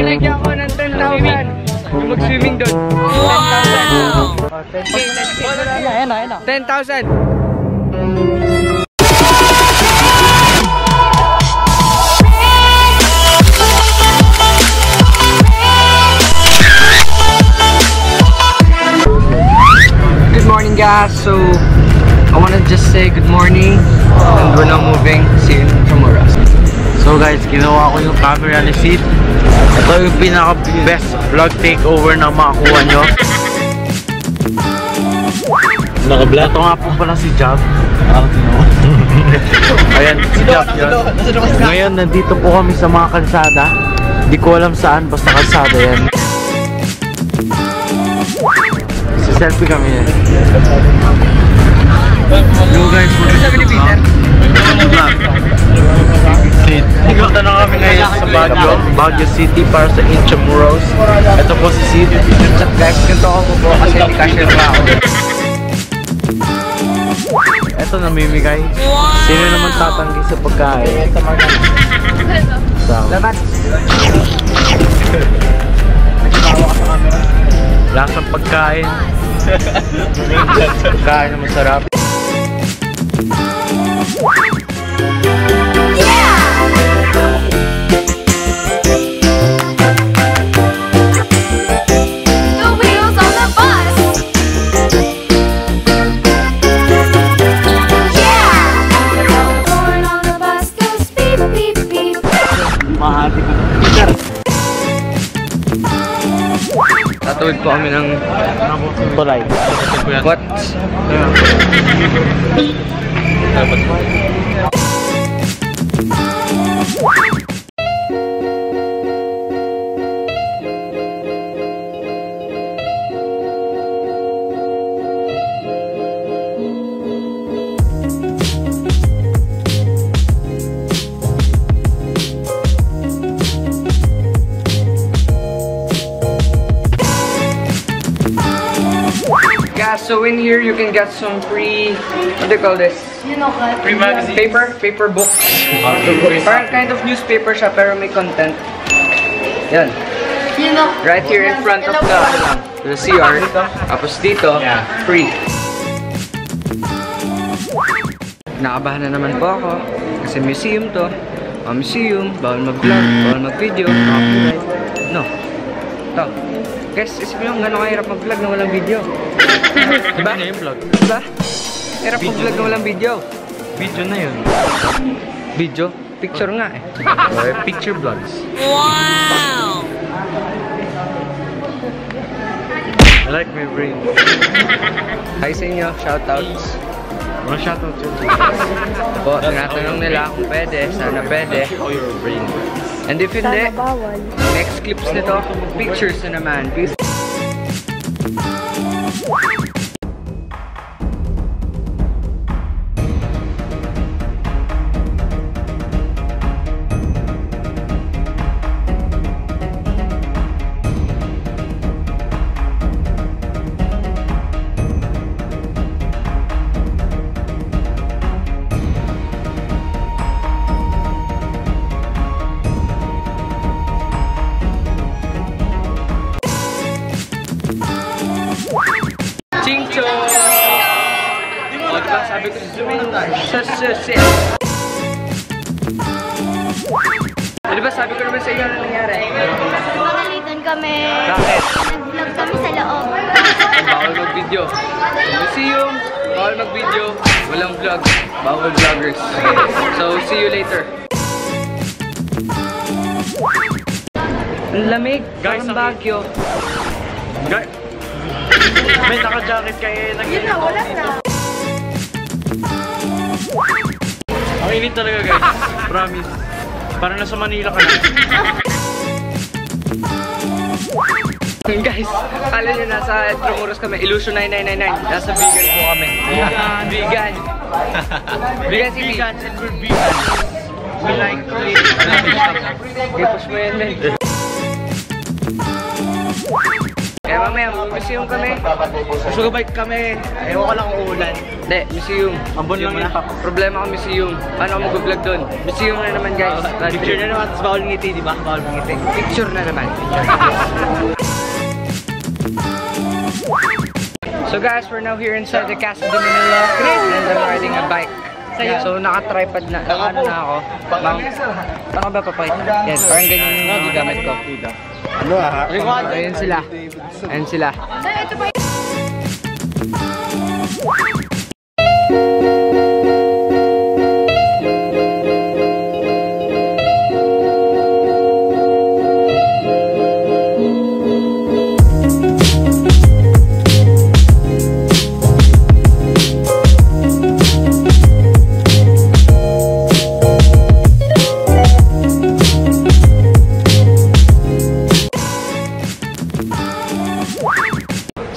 Binigyan ko ng 10,000. Yung mag-swimming doon. 10,000. 10,000. Good morning, guys. So I want to just say good morning, and we're now moving. See you tomorrow. So guys, ginawa ko yung camera receipt. Ito yung pinaka-best vlog takeover na makakuha nyo. Naka-vlog? Ito nga po pala si Jab. Ayan, si Jab yun. Ngayon, nandito po kami sa mga kalsada. Di ko alam saan, basta kalsada yan. Selfie kami yan. Yo guys, what sabi ni Peter? Pupunta na kami ngayon sa Baguio City para sa Intramuros. Ito po si Sid. What's up guys? Ganito ako po kasi hindi cashier pa ako. Ito namimigay. Sino naman tatanggi sa pagkain? Labat! Lasang pagkain. Pagkain na masarap. Tatawid po kami ng Tulay. what? So in here you can get some free, what do you call this? Free magazine. Paper books. Parang kind of newspaper siya pero may content. Yan. Right here in front of the CR. Tapos dito, free. Nakabahan na naman po ako kasi museum to. Museum, bawal mag-vlog, bawal mag-video, copyright. No. Ito. Guys, isip nyo gano'ng kahirap mag-vlog na walang video. Diba? Ano yung vlog? Diba? Hirap mag-vlog na walang video. Video na yun. Video? Picture nga eh. Picture vlogs. Wow! I like my brain. Hi sa inyo, shoutouts. Mga shoutout yun. Po, tinatanong nila kung pwede, sana pwede. How your brain. And if hindi, next clips nito, pictures na naman. Peace. Chingcho! O, diba sabi ko diba sabi ko naman sa inyo ano nangyari? Pagalitan kami. Bakit? Nag-vlog kami sa loob. Bawal mag-video. Museum, bawal mag-video. Walang vlog. Bawal vloggers. So, see you later. Ang lamig. Guys, Ang Baguio. Guys, may naka-jacket kayo. Yun na, wala na. Ang init talaga guys. Promise. Parang nasa Manila ka na. Guys, kala nyo nasa Intramuros kami. Illusion 9999. Nasa vegan po kami. Vegan. Vegan City. Vegans and we're vegans. We like to eat. Okay, push mo yan, men. Kaya Mamaya, museum kami. Sugabike kami. Ewan ko lang kung ulan. Hindi, museum. Ambon lang yun. Problema ko museum. Paano ako mag-vlog doon? Museum na naman guys. Picture na naman, tapos bawal ngiti, di ba? Bawal ngiti. Picture na naman. So guys, we're now here inside the Casa de Manila and I'm riding a bike. So naka-tripod na, ano na ako. Paano ba papakita? Yan, parang ganyan yung gamit ko. Ano ha? Ayun sila. Ayun sila.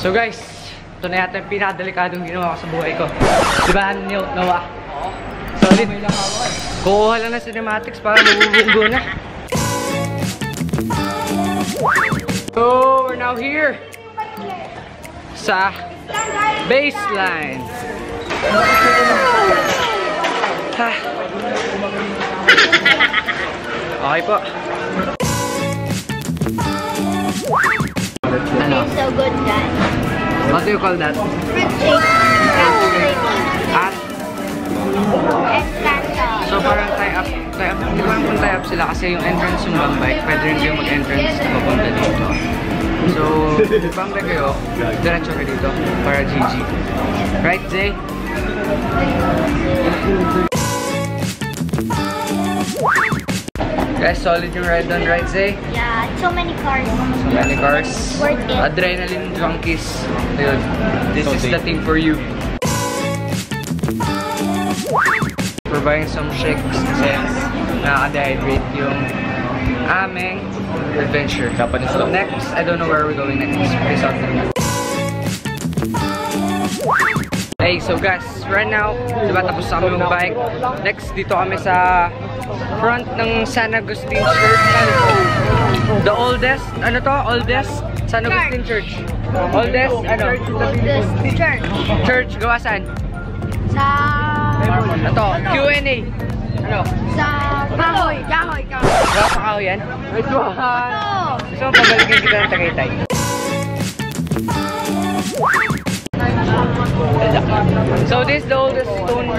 So guys, ito na yata yung pinakadelikadong ginawa ko sa buhay ko. Diba niyo, Noah? Oo. Solid. Kukuha lang ng cinematics para mabubunggo na. So, we're now here sa baseline. Ha. Okay po. Ano? It's so good, guys. What do you call that? Fruit shake. Apple shake. At? Escanto. So parang tie-up. Di ba kung tie-up sila kasi yung entrance yung bike, pwede rin kayo mag-entrance na papunta dito. So, bangga kayo, diretso ka dito para GG. Right, Zay? Guys, solid yung ride on, right, Zay? Yeah, so many cars. So many cars. Worth it. Adrenaline junkies. Ayun. This is the thing for you. We're buying some shakes kasi nakaka-dehydrate yung aming adventure. Next, I don't know where we're going next. Peace out. Hey, so guys, right now, diba tapos na kami mag-bike. Next, dito kami sa front ng San Agustin Church. The oldest, ano to? Oldest San Agustin Church. Oldest, ano? Oldest church. Church, gawa saan? Sa... Ito, Q&A. Ano? Sa... Kahoy. Kahoy. Kahoy. Gawa pa kaho yan? Ito. Gusto mo pabalikin kita ng Tagaytay? So this is the oldest stone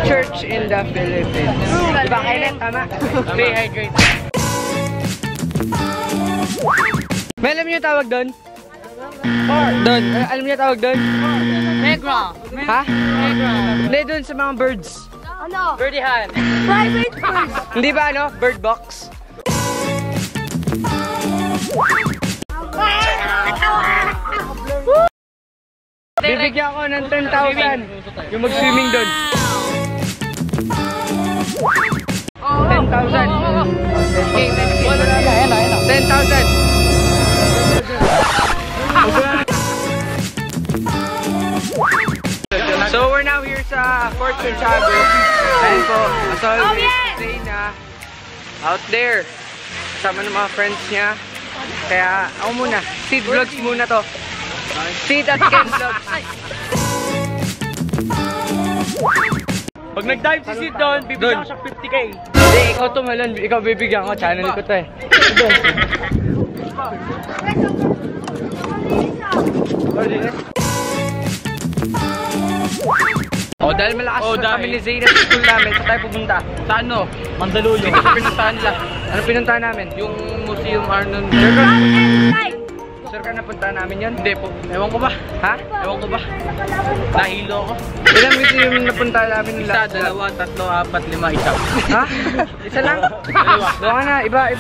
church in the Philippines. Diba kailan? Tama? Stay hydrated. May alam niyo tawag doon? Doon. Alam niyo tawag doon? Negra. Ha? Hindi, doon sa mga birds. Ano? Birdihan. Private first. Hindi ba ano? Bird box? Bibigyan ko ng 10,000 yung mag-swimming doon. 10,000. Okay, 10,000. So we're now here sa Fort Santiago. Ayan po, as always, Zayna out there. Kasama ng mga friends niya. Kaya ako muna, Seed Vlogs muna to. Seed at Ken Vlogs. Pag nag-dive si Sid doon, bibigyan ko siya 50k. Hindi, ikaw tumalon. Ikaw bibigyan ko. Channel ko to eh. Oh, dahil malakas kami ni Zayna sa school namin, saan tayo pupunta? Sa ano? Mandaluyong. Ito pinuntahan nila. Ano pinuntahan namin? Yung Museum Arnon. Sure ka napuntahan namin yun? Hindi po. Ewan ko ba? Ha? Ewan ko ba? Nahilo ako. Ilang museum napuntahan namin nila? Isa, dalawa, tatlo, apat, lima, isa. Ha? Isa lang? Dalawa. Doon na, iba.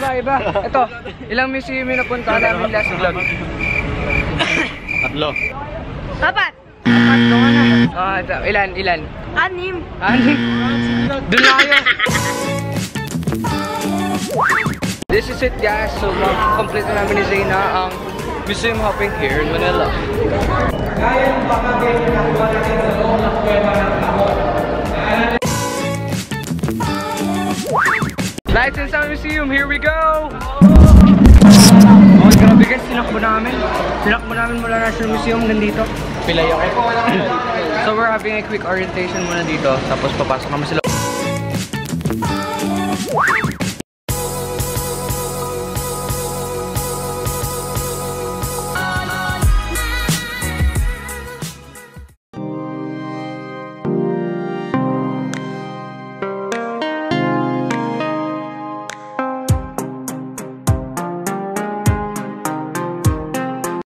Ito, ilang museum yung napuntahan namin last vlog? Tatlo. Apat. Apat, doon na. Ah, ito, ilan? Anim. Anim? Doon na kayo. This is it guys, so complete na namin ni Zayna ang museum hopping here in Manila. Lights in Sound Museum, here we go! Oh, Grabe guys, sinakbo namin. Sinakbo namin mula National Museum hanggang dito. Pilay ako. So we're having a quick orientation muna dito. Tapos papasok naman sila.